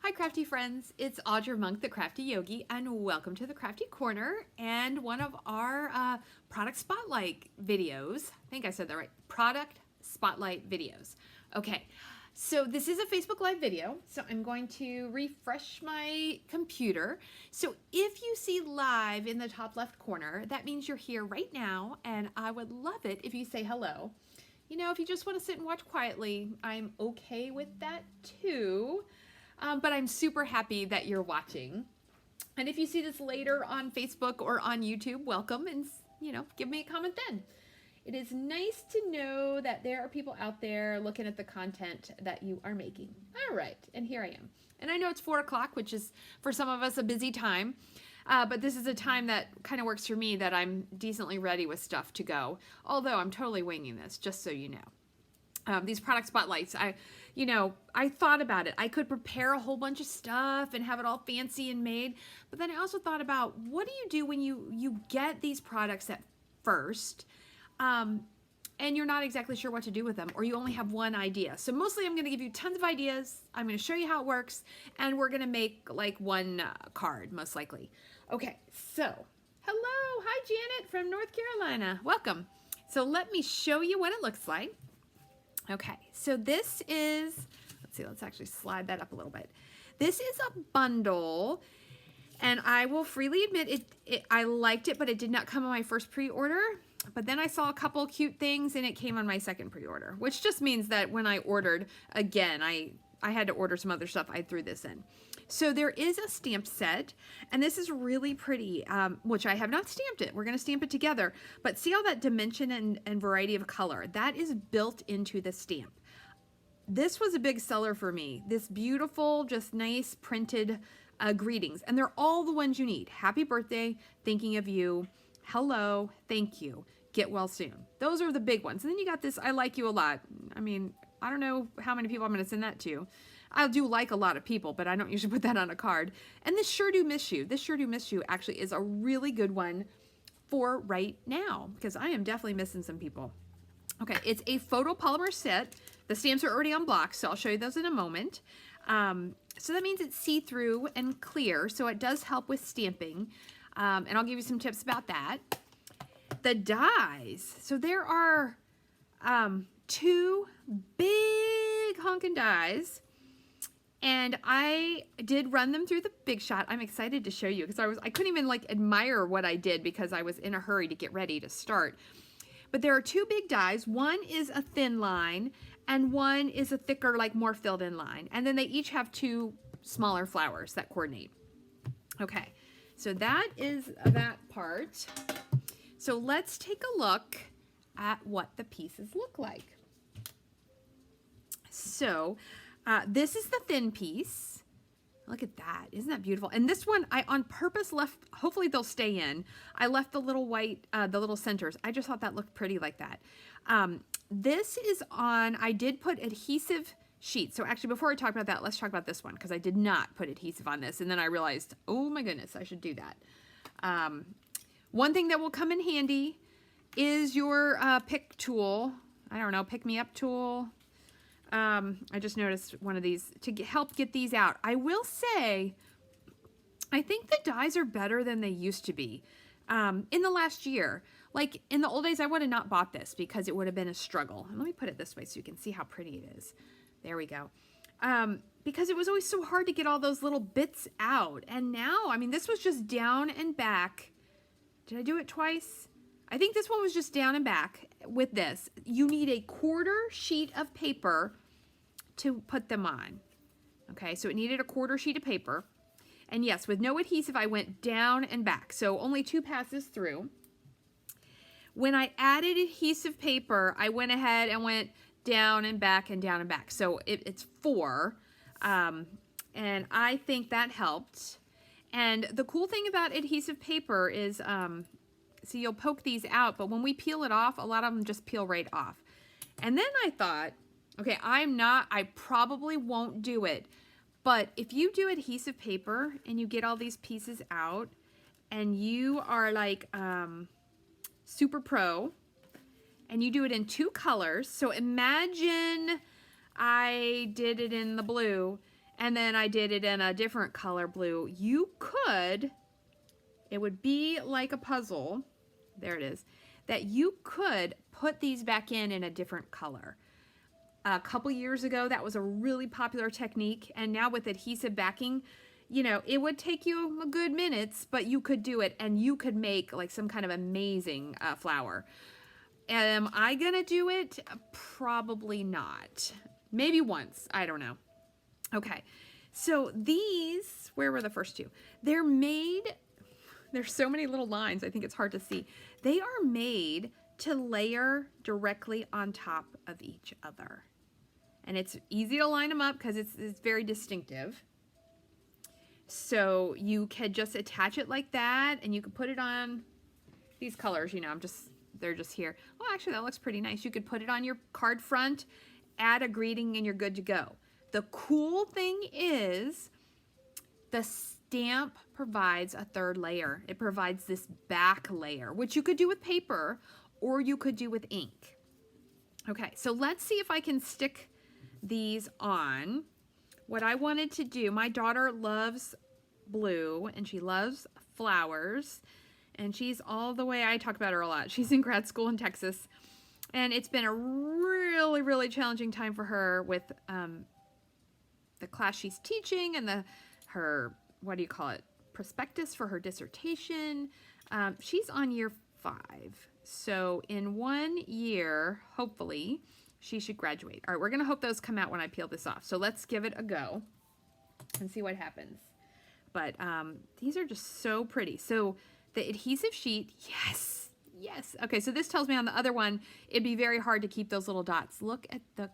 Hi crafty friends, it's Audra Monk, the Crafty Yogi, and welcome to the Crafty Corner and one of our product spotlight videos. I think I said that right, product spotlight videos. Okay, so this is a Facebook Live video, so I'm going to refresh my computer. So if you see live in the top left corner, that means you're here right now, and I would love it if you say hello. You know, if you just want to sit and watch quietly, I'm okay with that too. But I'm super happy that you're watching. And if you see this later on Facebook or on YouTube, welcome, and give me a comment then. It is nice to know that there are people out there looking at the content that you are making. All right, and here I am. And I know it's 4 o'clock, which is for some of us a busy time. But this is a time that kind of works for me, that I'm decently ready with stuff to go. Although I'm totally winging this, just so you know. These product spotlights, I thought about it. I could prepare a whole bunch of stuff and have it all fancy and made, but then I also thought about, what do you do when you get these products at first, and you're not exactly sure what to do with them, or you only have one idea. So mostly I'm going to give you tons of ideas. I'm going to show you how it works, and we're going to make like one card, most likely. Okay, so hello, hi Janet from North Carolina. Welcome. So let me show you what it looks like. Okay, so this is, let's see, let's actually slide that up a little bit. This is a bundle, and I will freely admit I liked it, but it did not come on my first pre-order. But then I saw a couple cute things, and it came on my second pre-order, which just means that when I ordered again, I had to order some other stuff. I threw this in. So there is a stamp set, and this is really pretty, which I have not stamped it. We're going to stamp it together. But see all that dimension and variety of color? That is built into the stamp. This was a big seller for me. This beautiful, just nice printed greetings. And they're all the ones you need. Happy birthday, thinking of you, hello, thank you, get well soon. Those are the big ones. And then you got this, I like you a lot. I mean, I don't know how many people I'm going to send that to. I do like a lot of people, but I don't usually put that on a card. And this Sure Do Miss You. This Sure Do Miss You actually is a really good one for right now, because I am definitely missing some people. Okay, it's a photopolymer set. The stamps are already on blocks, so I'll show you those in a moment. So that means it's see-through and clear, so it does help with stamping. And I'll give you some tips about that. The dies. So there are 2 big honkin' dies. And I did run them through the Big Shot. I'm excited to show you, because I couldn't even like admire what I did, because I was in a hurry to get ready to start. But there are 2 big dies. One is a thin line, and one is a thicker, like more filled in line. And then they each have 2 smaller flowers that coordinate. Okay, so that is that part. So let's take a look at what the pieces look like. So this is the thin piece. Look at that. Isn't that beautiful? And this one, I on purpose left, hopefully they'll stay in. I left the little white, the little centers. I just thought that looked pretty like that. This is on, I did put adhesive sheets. So actually, before I talk about that, let's talk about this one, because I did not put adhesive on this. And then I realized, oh my goodness, I should do that. One thing that will come in handy is your pick tool. I don't know, pick me up tool. I just noticed one of these to help get these out. I will say, I think the dies are better than they used to be in the last year. Like in the old days, I would have not bought this, because it would have been a struggle. And let me put it this way so you can see how pretty it is. There we go. Because it was always so hard to get all those little bits out. And now, I mean, this was just down and back. Did I do it twice? I think this one was just down and back. With this, you need a 1/4 sheet of paper to put them on. Okay, so it needed a 1/4 sheet of paper. And yes, with no adhesive, I went down and back. So only 2 passes through. When I added adhesive paper, I went ahead and went down and back and down and back. So it's 4. And I think that helped. And the cool thing about adhesive paper is, so you'll poke these out, but when we peel it off, a lot of them just peel right off. And then I thought, okay, I probably won't do it, but if you do adhesive paper and you get all these pieces out, and you are like super pro, and you do it in 2 colors, so imagine I did it in the blue, And then I did it in a different color blue. You could, it would be like a puzzle, there it is, that you could put these back in a different color. A couple years ago, that was a really popular technique, and now with adhesive backing, you know, it would take you a good minutes, but you could do it, and you could make like some kind of amazing flower. Am I gonna do it? Probably not. Maybe once, I don't know. Okay, so these, where were the first two? They're made, there's so many little lines, I think it's hard to see. They are made to layer directly on top of each other. And it's easy to line them up because it's very distinctive. So you could just attach it like that, and you could put it on these colors, you know, they're just here. Well, actually that looks pretty nice. You could put it on your card front, add a greeting, and you're good to go. The cool thing is the stamp provides a third layer. It provides this back layer, which you could do with paper or you could do with ink. Okay, so let's see if I can stick these on. What I wanted to do, my daughter loves blue and she loves flowers, and she's all the way, I talk about her a lot. She's in grad school in Texas, and it's been a really, really challenging time for her with the class she's teaching and her, what do you call it, prospectus for her dissertation. She's on year 5. So in 1 year, hopefully, she should graduate. All right, we're gonna hope those come out when I peel this off. So let's give it a go and see what happens. But these are just so pretty. So the adhesive sheet, yes, yes. Okay, so this tells me on the other one, it'd be very hard to keep those little dots. Look at the,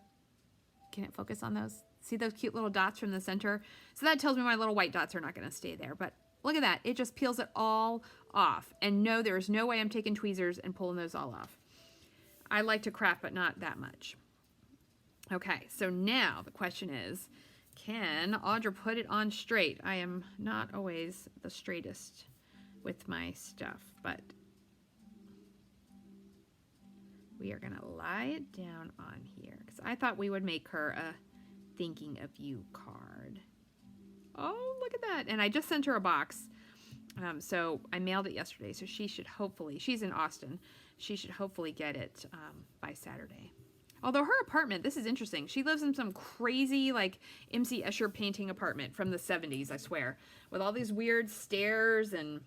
can it focus on those? See those cute little dots from the center? So that tells me my little white dots are not gonna stay there. But look at that, it just peels it all off. And no, there's no way I'm taking tweezers and pulling those all off. I like to craft, but not that much. Okay, so now the question is, can Audra put it on straight? I am not always the straightest with my stuff, but we are gonna lie it down on here because I thought we would make her a thinking of you card. Oh, look at that. And I just sent her a box. So I mailed it yesterday, so she should hopefully, she's in Austin, she should hopefully get it by Saturday. Although her apartment, this is interesting, she lives in some crazy like MC Escher painting apartment from the 70s, I swear, with all these weird stairs and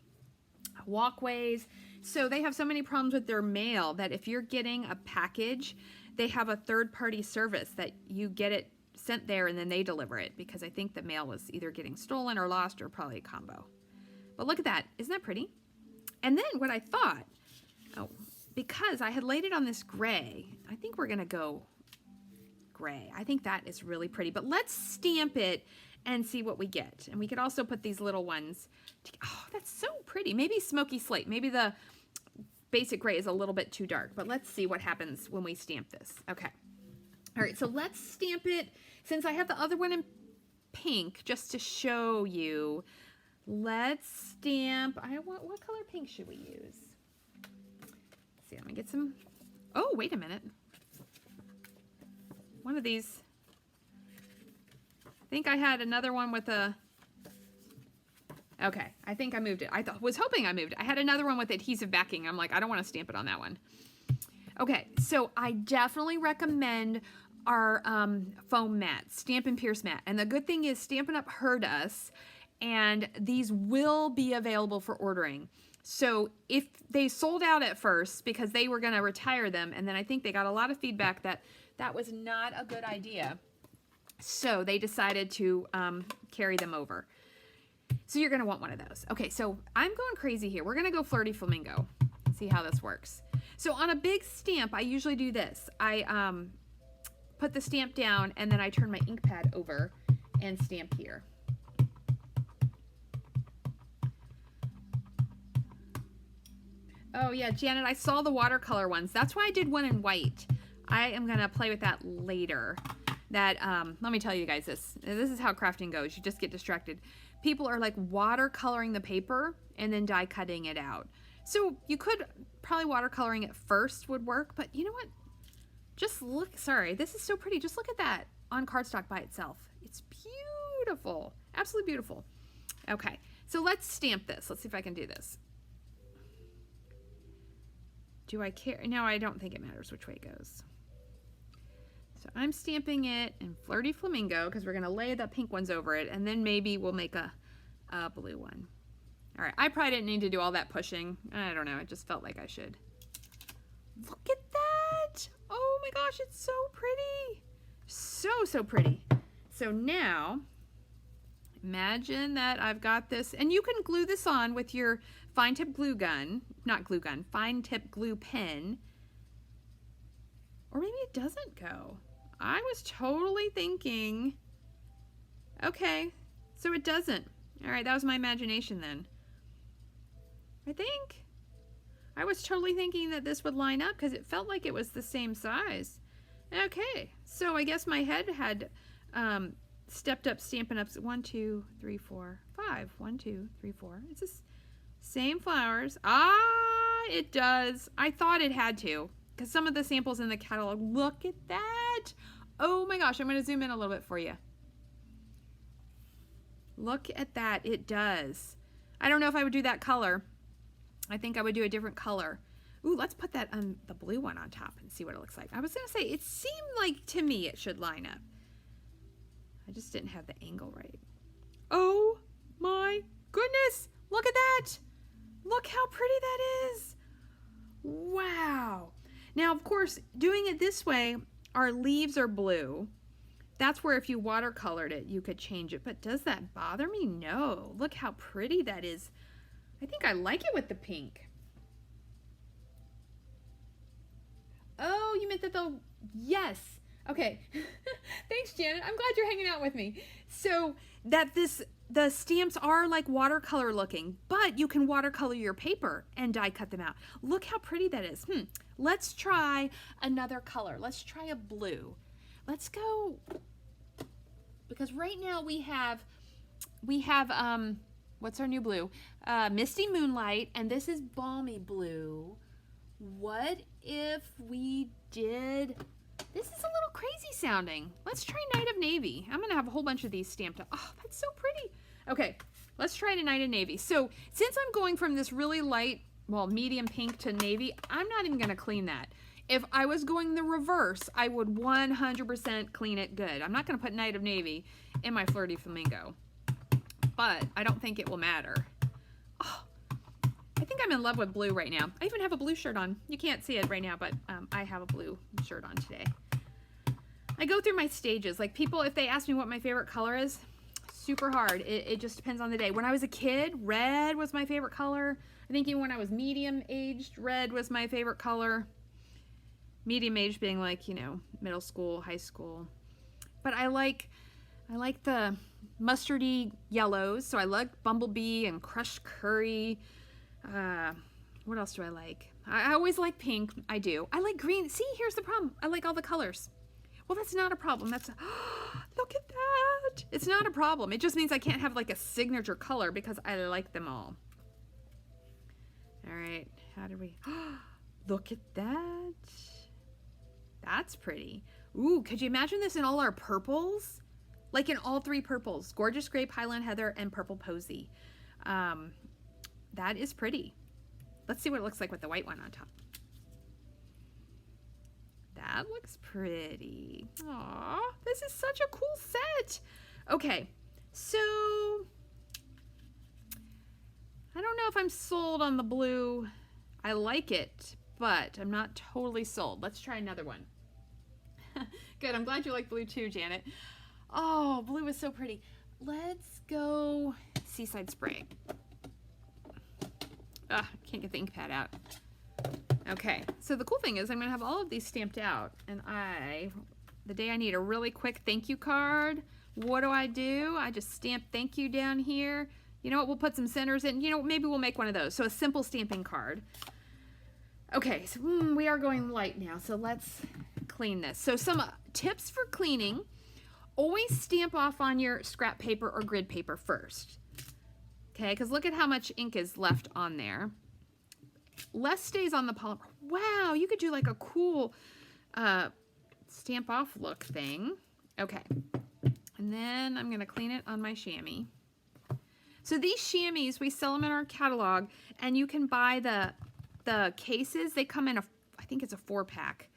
walkways. So they have so many problems with their mail that if you're getting a package, they have a third-party service that you get it sent there and then they deliver it, because I think the mail was either getting stolen or lost or probably a combo. But look at that. Isn't that pretty? And then what I thought, oh, because I had laid it on this gray, I think we're going to go gray. I think that is really pretty. But let's stamp it and see what we get. And we could also put these little ones. Oh, that's so pretty. Maybe smoky slate. Maybe the basic gray is a little bit too dark. But let's see what happens when we stamp this. Okay. All right, so let's stamp it. Since I have the other one in pink, just to show you, let's stamp. What color pink should we use? Let's see, let me get some. Oh, wait a minute. One of these. I think I had another one with a. Okay, I think I moved it. Was hoping I moved it. I had another one with adhesive backing. I'm like, I don't want to stamp it on that one. Okay, so I definitely recommend our foam mat, Stampin' Pierce mat. And the good thing is Stampin' Up! Heard us, and these will be available for ordering. So if they sold out at first because they were going to retire them, and then I think they got a lot of feedback that that was not a good idea. So they decided to carry them over. So you're going to want one of those. Okay, so I'm going crazy here. We're going to go Flirty Flamingo. See how this works. So on a big stamp, I usually do this. I put the stamp down, and then I turn my ink pad over and stamp here. Oh yeah, Janet, I saw the watercolor ones. That's why I did one in white. I am gonna play with that later. That, let me tell you guys this. This is how crafting goes. You just get distracted. People are like watercoloring the paper and then die cutting it out. So you could probably watercoloring it first would work, but you know what? Just look, sorry, this is so pretty. Just look at that on cardstock by itself. It's beautiful. Absolutely beautiful. Okay, so let's stamp this. Let's see if I can do this. Do I care? No, I don't think it matters which way it goes. So I'm stamping it in Flirty Flamingo because we're going to lay the pink ones over it, and then maybe we'll make a blue one. All right, I probably didn't need to do all that pushing. I don't know, it just felt like I should. Look at that! Oh my gosh, it's so pretty. So pretty. So now, imagine that I've got this, and you can glue this on with your fine tip glue gun, not glue gun, fine tip glue pen, or maybe it doesn't go. I was totally thinking, okay, so it doesn't. All right, that was my imagination then. I think. I was totally thinking that this would line up because it felt like it was the same size. Okay, so I guess my head had stepped up Stampin' Up's 1, 2, 3, 4, 5. 1, 2, 3, 4. It's the same flowers. Ah, it does. I thought it had to because some of the samples in the catalog, look at that. Oh my gosh, I'm going to zoom in a little bit for you. Look at that, it does. I don't know if I would do that color. I think I would do a different color. Ooh, let's put that on the blue one on top and see what it looks like. I was gonna say, it seemed like to me it should line up. I just didn't have the angle right. Oh my goodness, look at that. Look how pretty that is. Wow. Now, of course, doing it this way, our leaves are blue. That's where if you watercolored it, you could change it. But does that bother me? No. Look how pretty that is. I think I like it with the pink. Oh, you meant that they'll... Yes. Okay. Thanks, Janet. I'm glad you're hanging out with me. So that the stamps are like watercolor looking, but you can watercolor your paper and die cut them out. Look how pretty that is. Let's try another color. Let's try a blue. Let's go, because right now we have what's our new blue? Misty Moonlight, and this is Balmy Blue. What if we did, this is a little crazy sounding. Let's try Night of Navy. I'm gonna have a whole bunch of these stamped up. Oh, that's so pretty. Okay, let's try Night of Navy. So since I'm going from this really light, well, medium pink to navy, I'm not even gonna clean that. If I was going the reverse, I would 100% clean it good. I'm not going to put Night of Navy in my Flirty Flamingo, but I don't think it will matter. Oh, I think I'm in love with blue right now. I even have a blue shirt on. You can't see it right now, but I have a blue shirt on today. I go through my stages. Like people, if they ask me what my favorite color is, super hard. It just depends on the day. When I was a kid, red was my favorite color. I think even when I was medium aged, red was my favorite color. Medium age being like, you know, middle school, high school. But I like the mustardy yellows. So I like Bumblebee and Crushed Curry. What else do I like? I always like pink. I do. I like green. See, here's the problem. I like all the colors. Well, that's not a problem. That's look at that. It's not a problem. It just means I can't have like a signature color because I like them all. All right. How do we... Look at that. That's pretty. Ooh, could you imagine this in all our purples? Like in all three purples. Gorgeous Grape, Highland Heather, and Purple Posy. That is pretty. Let's see what it looks like with the white one on top. That looks pretty. Aw, this is such a cool set. Okay, so I don't know if I'm sold on the blue. I like it, but I'm not totally sold. Let's try another one. Good, I'm glad you like blue too, Janet. Oh, blue is so pretty. Let's go Seaside Spray. Can't get the ink pad out. Okay, so the cool thing is I'm gonna have all of these stamped out, and the day I need a really quick thank you card, what do? I just stamp thank you down here. You know what, we'll put some centers in, you know, maybe we'll make one of those. So a simple stamping card. Okay, so we are going light now, so let's clean this. So some tips for cleaning: always stamp off on your scrap paper or grid paper first. Okay, because look at how much ink is left on there. Less stays on the polymer. Wow, you could do like a cool stamp off look thing. Okay, And then I'm going to clean it on my chamois. So these chamois, we sell them in our catalog, and you can buy the cases. They come in I think it's a 4-pack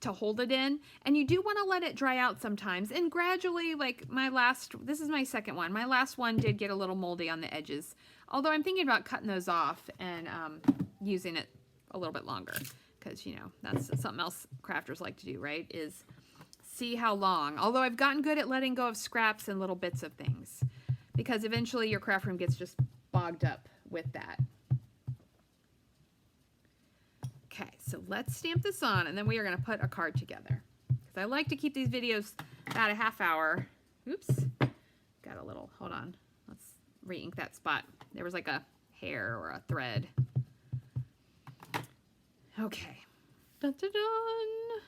to hold it in. And you do want to let it dry out sometimes. And gradually, like this is my second one. My last one did get a little moldy on the edges. Although I'm thinking about cutting those off and using it a little bit longer. Because, you know, that's something else crafters like to do, right? Is see how long. Although I've gotten good at letting go of scraps and little bits of things. Because eventually your craft room gets just bogged up with that. Okay, so let's stamp this on, and then we are going to put a card together. Because I like to keep these videos about a half hour. Oops, got a little, hold on. Let's re-ink that spot. There was like a hair or a thread. Okay. Dun, dun, dun.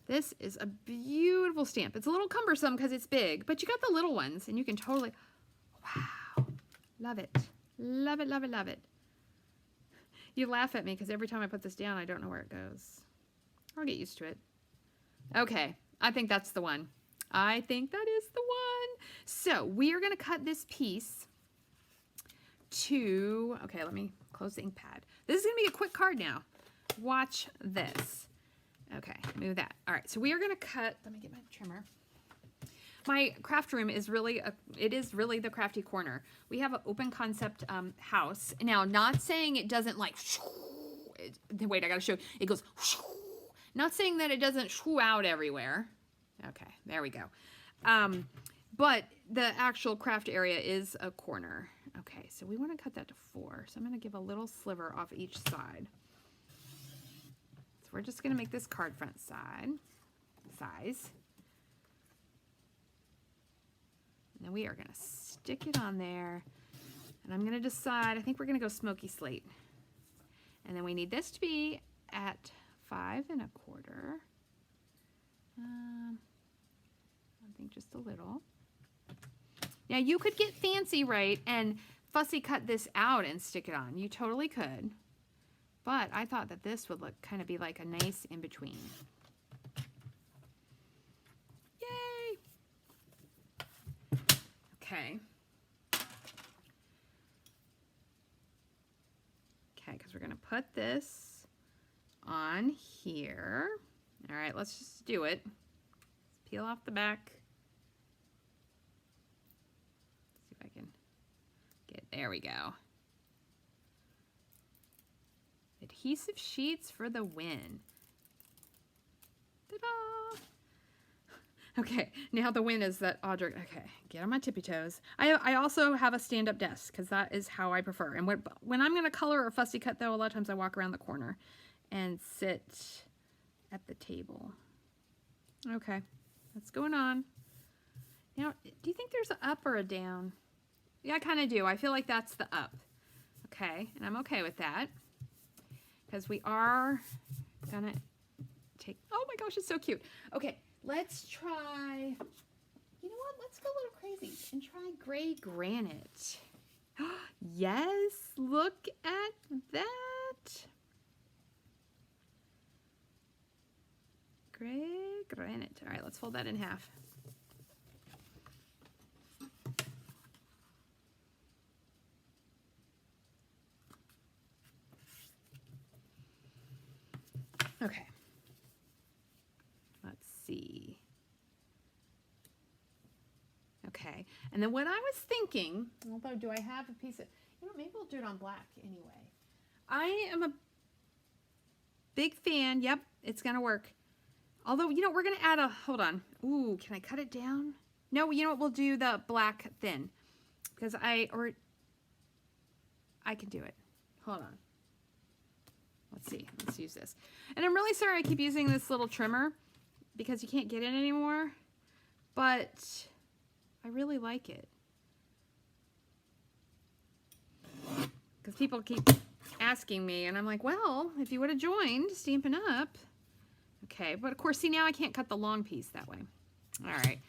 This is a beautiful stamp. It's a little cumbersome because it's big, but you got the little ones, and you can totally, wow, love it. Love it, love it, love it. You laugh at me because every time I put this down, I don't know where it goes. I'll get used to it. Okay, I think that's the one. I think that is the one. So we are going to cut this piece to, okay, let me close the ink pad. This is going to be a quick card now. Watch this. Okay, move that. All right, so we are going to cut, let me get my trimmer. My craft room is really, it is really the crafty corner. We have an open concept house. Now, not saying it doesn't like, wait, I got to show you. It goes, not saying that it doesn't shoo out everywhere. Okay, there we go. But the actual craft area is a corner. Okay, so we want to cut that to 4. So I'm going to give a little sliver off each side. So we're just going to make this card front size. And then we are going to stick it on there. And I'm going to decide, I think we're going to go smoky slate. And then we need this to be at 5 1/4. I think just a little. Now you could get fancy, right, and fussy cut this out and stick it on. You totally could. But I thought that this would look kind of be like a nice in-between. Yay! Okay. Okay, because we're going to put this on here. All right, let's just do it. Let's peel off the back. See if I can get, there we go. Adhesive sheets for the win. Ta-da! Okay, now the win is that Audrey, okay, get on my tippy toes. I also have a stand-up desk because that is how I prefer. And when I'm going to color or fussy cut, though, a lot of times I walk around the corner and sit at the table. Okay, what's going on? Now, do you think there's an up or a down? Yeah, I kind of do. I feel like that's the up. Okay, and I'm okay with that. Because we are gonna take, oh my gosh, it's so cute. Okay, let's try, you know what, let's go a little crazy and try gray granite. Yes, look at that. Gray granite. All right, let's fold that in half. Okay, let's see. Okay, and then what I was thinking, although do I have a piece of, you know, maybe we'll do it on black anyway. I am a big fan, yep, it's gonna work. Although, you know, we're gonna add a, hold on. Ooh, can I cut it down? No, you know what, we'll do the black thin. Because I can do it. Hold on. Let's see, let's use this. And I'm really sorry I keep using this little trimmer because you can't get it anymore, but I really like it. Because people keep asking me and I'm like, well, if you would have joined Stampin' Up. Okay, but of course, see, now I can't cut the long piece that way. All right.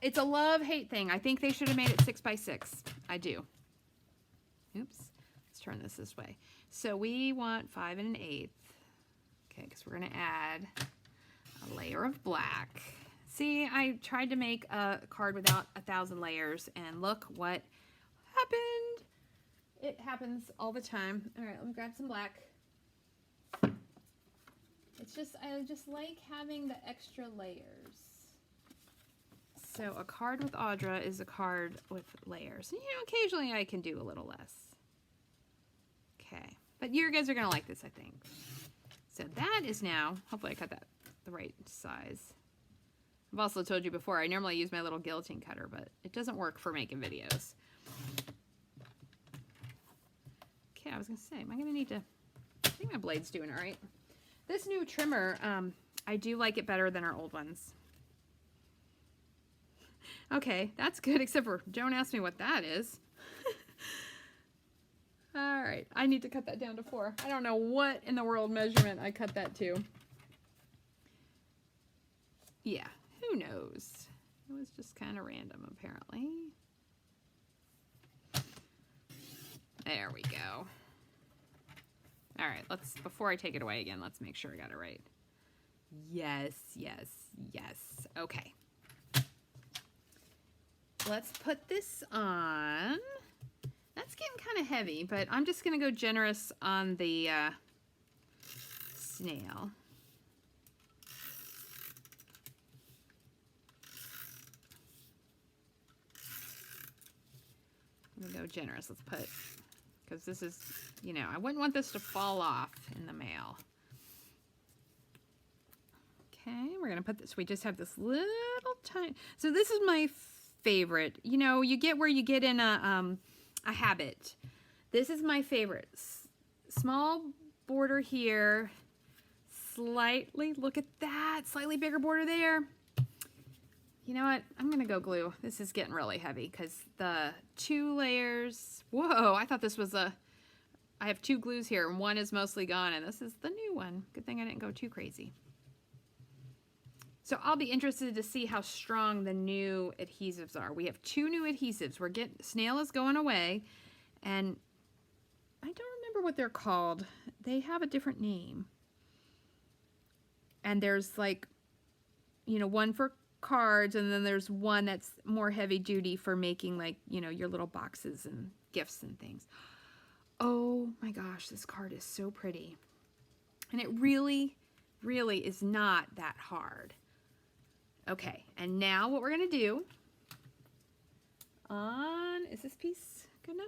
It's a love-hate thing. I think they should have made it 6 by 6. I do. Oops. Let's turn this way. So we want 5 1/8. Next, we're going to add a layer of black. See, I tried to make a card without 1,000 layers, and look what happened. It happens all the time. All right, let me grab some black. It's just, I just like having the extra layers. So a card with Audra is a card with layers. And, you know, occasionally I can do a little less. Okay, but you guys are gonna like this, I think. So that is now, hopefully I cut that the right size. I've also told you before, I normally use my little guillotine cutter, but it doesn't work for making videos. Okay, I was gonna say, am I gonna need to, I think my blade's doing all right. This new trimmer, I do like it better than our old ones. Okay, that's good, except for Joan asked me what that is. All right, I need to cut that down to 4. I don't know what in the world measurement I cut that to. Yeah, who knows? It was just kind of random, apparently. There we go. All right, let's, before I take it away again, let's make sure I got it right. Yes, yes, yes. Okay. Let's put this on. That's getting kind of heavy, but I'm just going to go generous on the snail. I'm going to go generous. Let's put, because this is, you know, I wouldn't want this to fall off in the mail. Okay, we're going to put this, we just have this little tiny, so this is my favorite. You know, you get where you get in a habit. This is my favorite. Small border here, slightly, look at that, slightly bigger border there. You know what, I'm gonna go glue. This is getting really heavy because the 2 layers, whoa, I thought this was a, I have 2 glues here and one is mostly gone and this is the new one. Good thing I didn't go too crazy. So I'll be interested to see how strong the new adhesives are. We have 2 new adhesives. We're getting, snail is going away, and I don't remember what they're called. They have a different name. And there's like, you know, one for cards, and then there's one that's more heavy duty for making like, you know, your little boxes and gifts and things. Oh my gosh, this card is so pretty. And it really, really is not that hard. Okay, and now what we're gonna do on, is this piece good enough?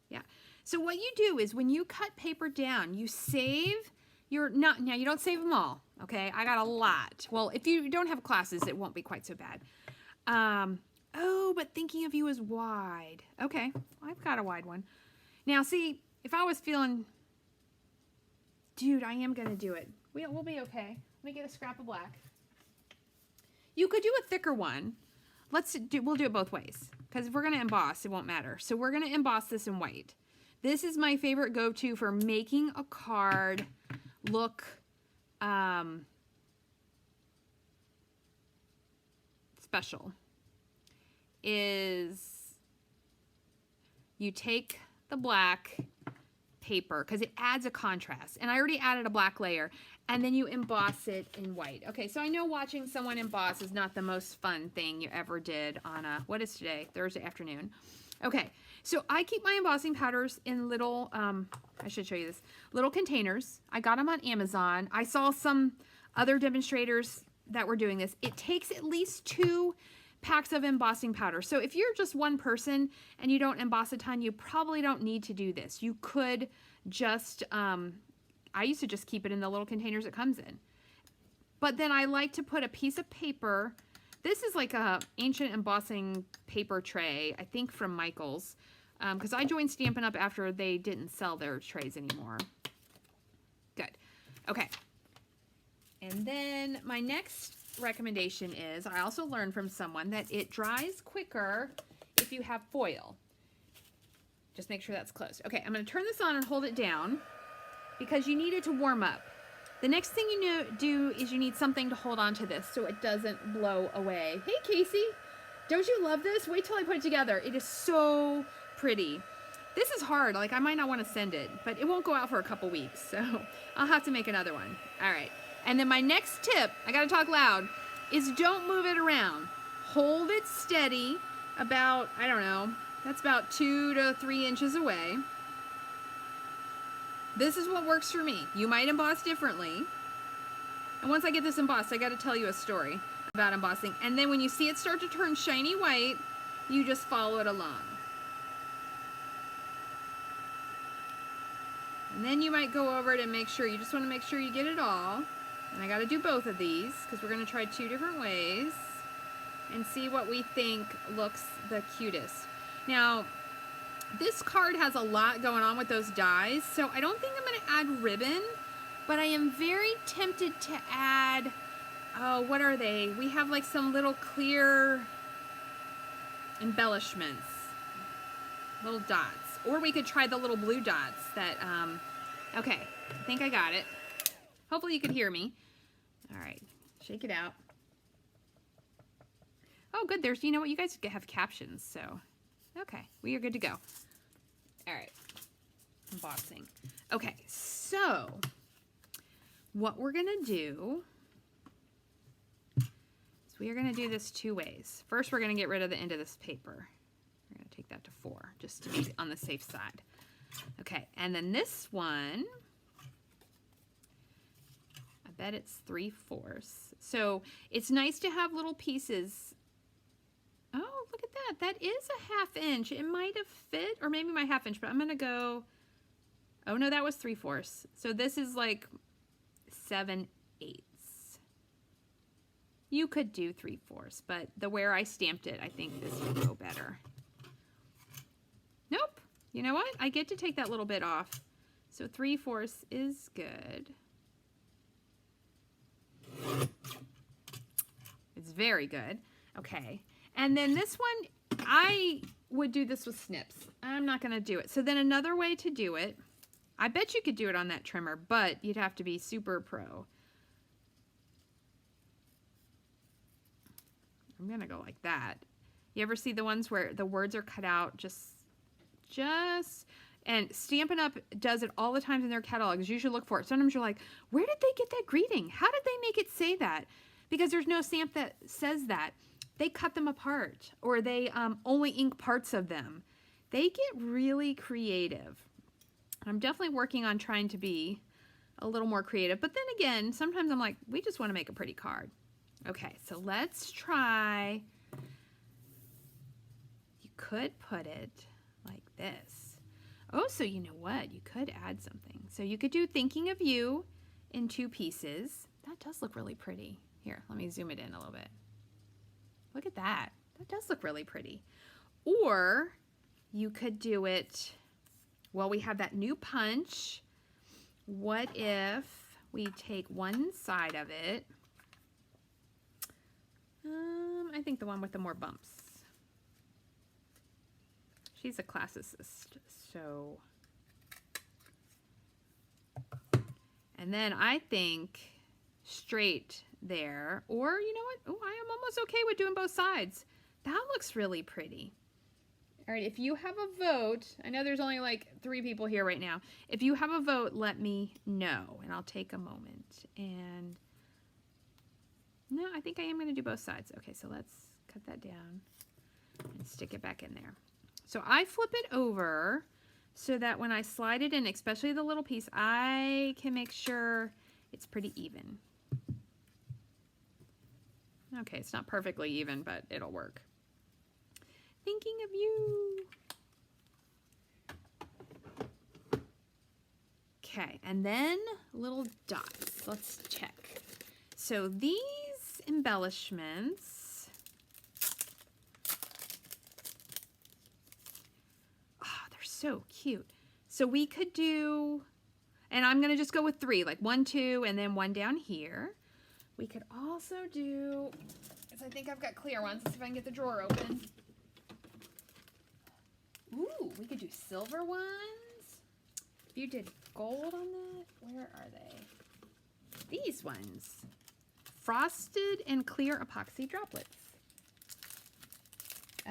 Yeah. So what you do is when you cut paper down, you save your, now you don't save them all, okay? I got a lot. Well, if you don't have classes, it won't be quite so bad. Oh, but thinking of you is wide. Okay, I've got a wide one. Now see, if I was feeling, dude, I am gonna do it. We'll be okay. Let me get a scrap of black. You could do a thicker one. We'll do it both ways. Because if we're going to emboss, it won't matter. So we're going to emboss this in white. This is my favorite go-to for making a card look special. Is you take the black paper, because it adds a contrast. And I already added a black layer. And then you emboss it in white. Okay, so I know watching someone emboss is not the most fun thing you ever did on a, what is today? Thursday afternoon. Okay, so I keep my embossing powders in little, I should show you this, little containers. I got them on Amazon. I saw some other demonstrators that were doing this. It takes at least 2 packs of embossing powder. So if you're just one person and you don't emboss a ton, you probably don't need to do this. You could just, I used to just keep it in the little containers it comes in. But then I like to put a piece of paper. This is like a ancient embossing paper tray, I think from Michaels. Because I joined Stampin' Up! After they didn't sell their trays anymore. Good. Okay. And then my next recommendation is, I also learned from someone that it dries quicker if you have foil. Just make sure that's closed. Okay, I'm going to turn this on and hold it down, because you need it to warm up. The next thing you do is you need something to hold on to this so it doesn't blow away. Hey, Casey, don't you love this? Wait till I put it together. It is so pretty. This is hard. Like, I might not want to send it, but it won't go out for a couple weeks, so I'll have to make another one. All right. And then my next tip, I got to talk loud, is don't move it around. Hold it steady about, I don't know, that's about 2 to 3 inches away. This is what works for me. You might emboss differently. And once I get this embossed, I got to tell you a story about embossing. And then when you see it start to turn shiny white, you just follow it along. And then you might go over it and make sure, you just want to make sure you get it all. And I got to do both of these because we're going to try 2 different ways and see what we think looks the cutest. Now, this card has a lot going on with those dies, so I don't think I'm going to add ribbon, but I am very tempted to add, oh, what are they? We have like some little clear embellishments, little dots. Or we could try the little blue dots that, okay, I think I got it. Hopefully you could hear me. All right, shake it out. Oh, good, there's, you know what, you guys have captions, so, okay, we are good to go. All right, embossing. Okay, so what we're gonna do is we are gonna do this 2 ways. First, we're gonna get rid of the end of this paper. We're gonna take that to 4, just to be on the safe side. Okay, and then this one, I bet it's 3/4. So it's nice to have little pieces. Oh, look at that. That is a 1/2 inch. It might have fit, or maybe my 1/2 inch, but I'm gonna go, oh no, that was 3/4. So this is like 7/8. You could do 3/4, but the where I stamped it, I think this would go better. Nope. You know what? I get to take that little bit off. So 3/4 is good. It's very good. Okay. And then this one, I would do this with snips. I'm not going to do it. So then another way to do it, I bet you could do it on that trimmer, but you'd have to be super pro. I'm going to go like that. You ever see the ones where the words are cut out just, and Stampin' Up! Does it all the times in their catalogs. You should look for it. Sometimes you're like, where did they get that greeting? How did they make it say that? Because there's no stamp that says that. They cut them apart, or they only ink parts of them. They get really creative. I'm definitely working on trying to be a little more creative. But then again, sometimes I'm like, we just want to make a pretty card. Okay, so let's try. You could put it like this. Oh, so you know what? You could add something. So you could do Thinking of You in 2 pieces. That does look really pretty. Here, let me zoom it in a little bit. Look at that. That does look really pretty. Or you could do it, well, we have that new punch. What if we take one side of it? I think the one with the more bumps. She's a classicist, so. And then I think straight there, or you know what? Oh, I am almost okay with doing both sides. That looks really pretty. All right, if you have a vote, I know there's only like 3 people here right now. If you have a vote, let me know, and I'll take a moment. And no, I think I am going to do both sides. Okay, so let's cut that down and stick it back in there. So I flip it over so that when I slide it in, especially the little piece, I can make sure it's pretty even. Okay, it's not perfectly even, but it'll work. Thinking of You. Okay, and then little dots. Let's check. So these embellishments, oh, they're so cute. So we could do, and I'm gonna just go with 3, like 1, 2, and then 1 down here. We could also do, because I think I've got clear ones. Let's see if I can get the drawer open. Ooh, we could do silver ones. If you did gold on that, where are they? These ones. Frosted and clear epoxy droplets.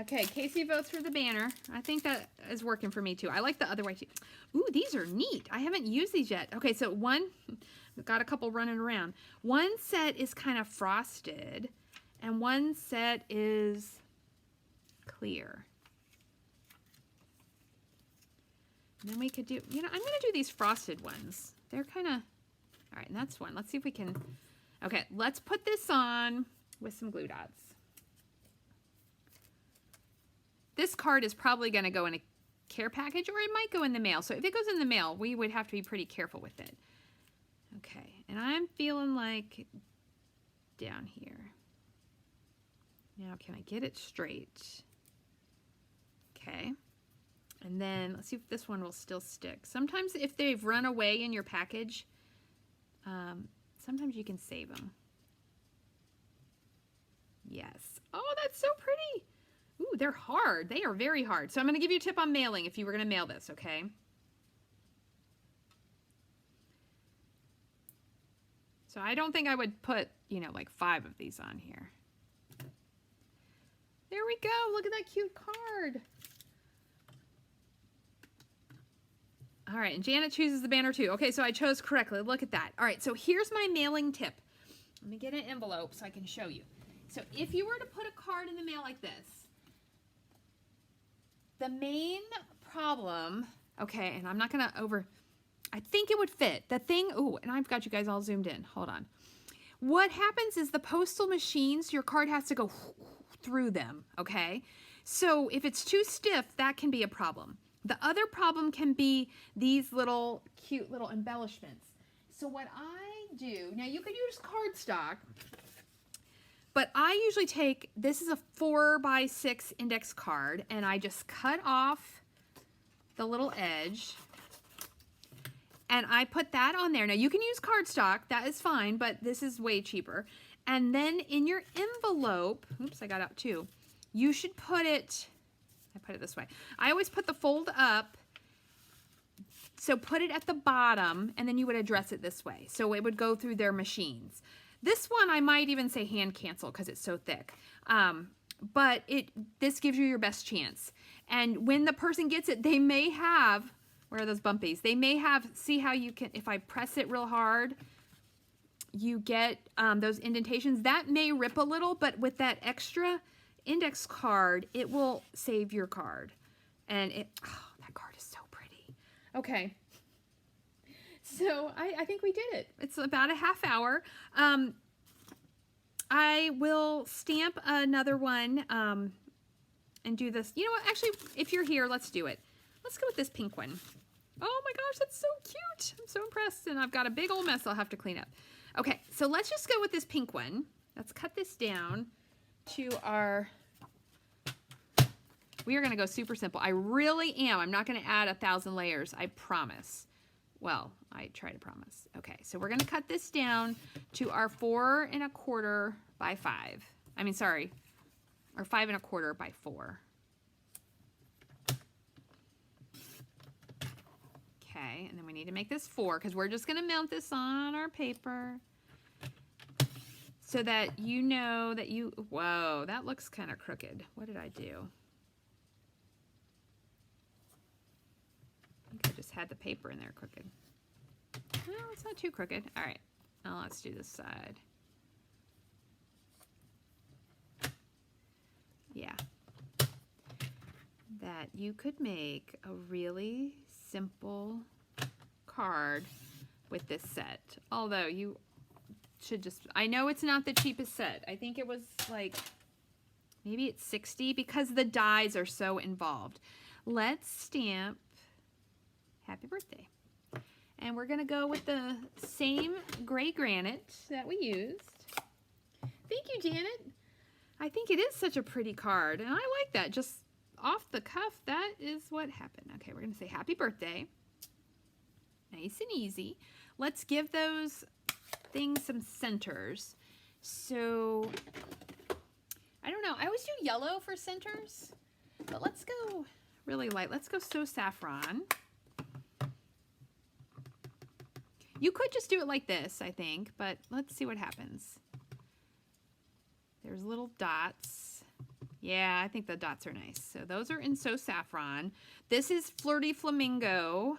Okay, Casey votes for the banner. I think that is working for me too. I like the other way too. Ooh, these are neat. I haven't used these yet. Okay, so one, got a couple running around. One set is kind of frosted, and one set is clear. And then we could do, I'm going to do these frosted ones. They're kind of, all right, and that's one. Let's see if we can, okay, let's put this on with some glue dots. This card is probably going to go in a care package, or it might go in the mail. So if it goes in the mail, we would have to be pretty careful with it. Okay, and I'm feeling like down here. Now, can I get it straight? Okay. And then let's see if this one will still stick. Sometimes if they've run away in your package, sometimes you can save them. Yes. Oh, that's so pretty. Ooh, they're hard. They are very hard. So I'm going to give you a tip on mailing if you were going to mail this, okay? So I don't think I would put, like 5 of these on here. There we go. Look at that cute card. All right, and Janet chooses the banner too. Okay, so I chose correctly. Look at that. All right, so here's my mailing tip. Let me get an envelope so I can show you. So if you were to put a card in the mail like this, the main problem, okay, and I'm not going to I think it would fit. The thing, ooh, and I've got you guys all zoomed in. Hold on. What happens is the postal machines, your card has to go through them, okay? So if it's too stiff, that can be a problem. The other problem can be these little cute little embellishments. So what I do, now you could use cardstock, but I usually take, this is a 4x6 index card, and I just cut off the little edge, and I put that on there. Now you can use cardstock, that is fine, but this is way cheaper. And then in your envelope, oops, I got out 2, you should put it, I put it this way. I always put the fold up, so put it at the bottom, and then you would address it this way. So it would go through their machines. This one I might even say hand cancel because it's so thick. But this gives you your best chance. And when the person gets it, they may have, where are those bumpies? They may have, see how you can, if I press it real hard, you get those indentations. That may rip a little, but with that extra index card, it will save your card. And oh, that card is so pretty. Okay. So I think we did it. It's about a half hour. I will stamp another one and do this. You know what? Actually, if you're here, let's do it. Let's go with this pink one. Oh my gosh, that's so cute. I'm so impressed. And I've got a big old mess I'll have to clean up. Okay, so let's just go with this pink one. Let's cut this down to our... We are going to go super simple. I really am. I'm not going to add 1,000 layers. I promise. Well, I try to promise. Okay, so we're going to cut this down to our 4 1/4 by 5. I mean, sorry, or 5 1/4 by 4. Okay, and then we need to make this 4 because we're just going to mount this on our paper so that you know that you, whoa, that looks kind of crooked. What did I do? I think I just had the paper in there crooked. No, it's not too crooked. All right, now let's do this side. Yeah. That you could make a really simple card with this set. Although you should just, I know it's not the cheapest set. I think it was like, maybe it's 60 because the dies are so involved. Let's stamp happy birthday. And we're gonna go with the same gray granite that we used. Thank you, Janet. I think it is such a pretty card, and I like that. Just off the cuff, that is what happened. Okay, we're gonna say happy birthday. Nice and easy. Let's give those things some centers. So, I don't know. I always do yellow for centers, but let's go really light. Let's go So Saffron. You could just do it like this, I think, but let's see what happens. There's little dots. Yeah, I think the dots are nice. So those are in So Saffron. This is Flirty Flamingo.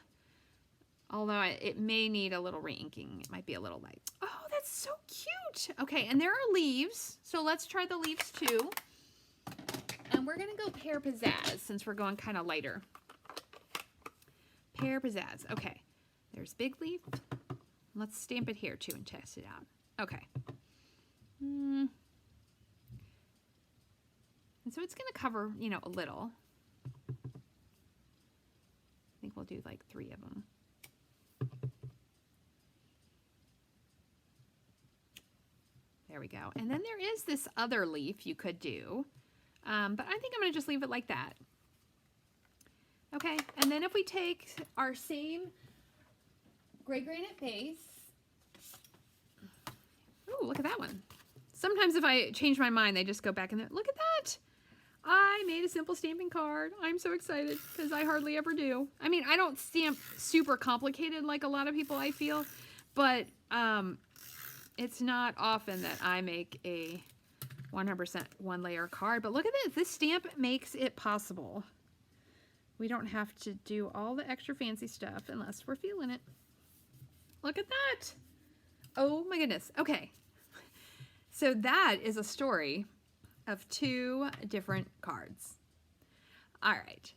Although it may need a little re-inking. It might be a little light. Oh, that's so cute. Okay, and there are leaves. So let's try the leaves too. And we're going to go Pear Pizzazz since we're going kind of lighter. Pear Pizzazz. Okay, there's Big Leaf. Let's stamp it here too and test it out. Okay. And so it's going to cover, you know, a little. I think we'll do like 3 of them. There we go. And then there is this other leaf you could do, but I think I'm going to just leave it like that. Okay, and then if we take our same gray granite base, ooh, look at that one. Sometimes if I change my mind, they just go back and look at that. I made a simple stamping card. I'm so excited because I hardly ever do. I mean, I don't stamp super complicated like a lot of people I feel, but it's not often that I make a 100% one layer card. But look at this. This stamp makes it possible. We don't have to do all the extra fancy stuff unless we're feeling it. Look at that. Oh my goodness. Okay. So that is a story of 2 different cards. All right.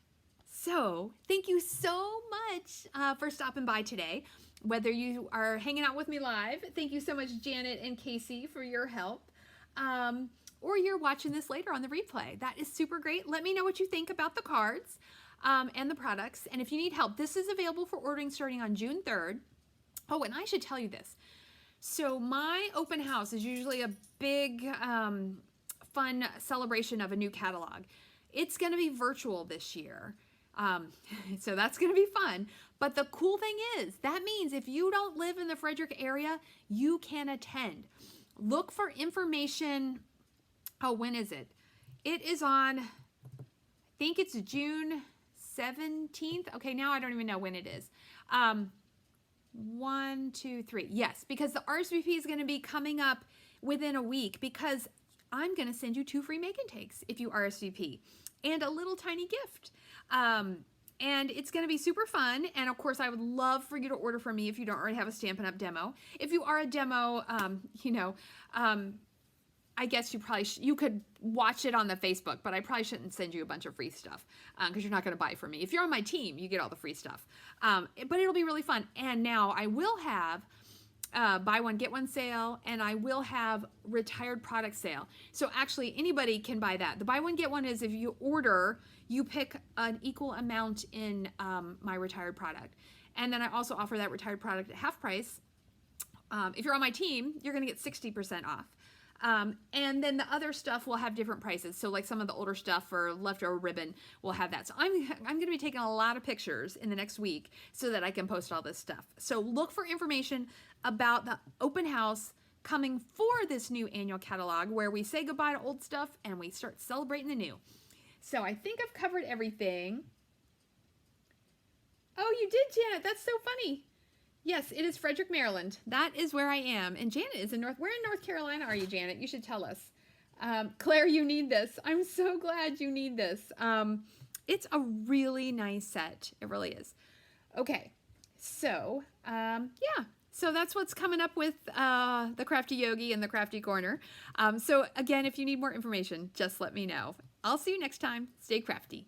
So thank you so much for stopping by today. Whether you are hanging out with me live, thank you so much, Janet and Casey, for your help. Or you're watching this later on the replay. That is super great. Let me know what you think about the cards and the products. And if you need help, this is available for ordering starting on June 3rd. Oh, and I should tell you this. So my open house is usually a big, fun celebration of a new catalog. It's going to be virtual this year. So that's going to be fun. But the cool thing is, that means if you don't live in the Frederick area, you can attend. Look for information. Oh, when is it? It is on, I think it's June 17th. Okay, now I don't even know when it is. 1, 2, 3. Yes, because the RSVP is going to be coming up within a week because I'm going to send you 2 free make and takes if you RSVP and a little tiny gift. And it's going to be super fun. And of course, I would love for you to order from me if you don't already have a Stampin' Up! Demo. If you are a demo, I guess you probably you could watch it on the Facebook, but I probably shouldn't send you a bunch of free stuff because you're not going to buy from me. If you're on my team, you get all the free stuff. But it'll be really fun. And now I will have buy one, get one sale, and I will have retired product sale. So actually anybody can buy that. The buy one, get one is if you order, you pick an equal amount in my retired product. And then I also offer that retired product at half price. If you're on my team, you're going to get 60% off. And then the other stuff will have different prices. So like some of the older stuff or leftover ribbon will have that. So I'm going to be taking a lot of pictures in the next week so that I can post all this stuff. So look for information about the open house coming for this new annual catalog where we say goodbye to old stuff and we start celebrating the new. So I think I've covered everything. Oh, you did, Janet. That's so funny. Yes, it is Frederick, Maryland. That is where I am. And Janet is in where in North Carolina are you, Janet? You should tell us. Claire, you need this. I'm so glad you need this. It's a really nice set. It really is. Okay, so yeah. So that's what's coming up with the Crafty Yogi and the Crafty Corner. So again, if you need more information, just let me know. I'll see you next time. Stay crafty.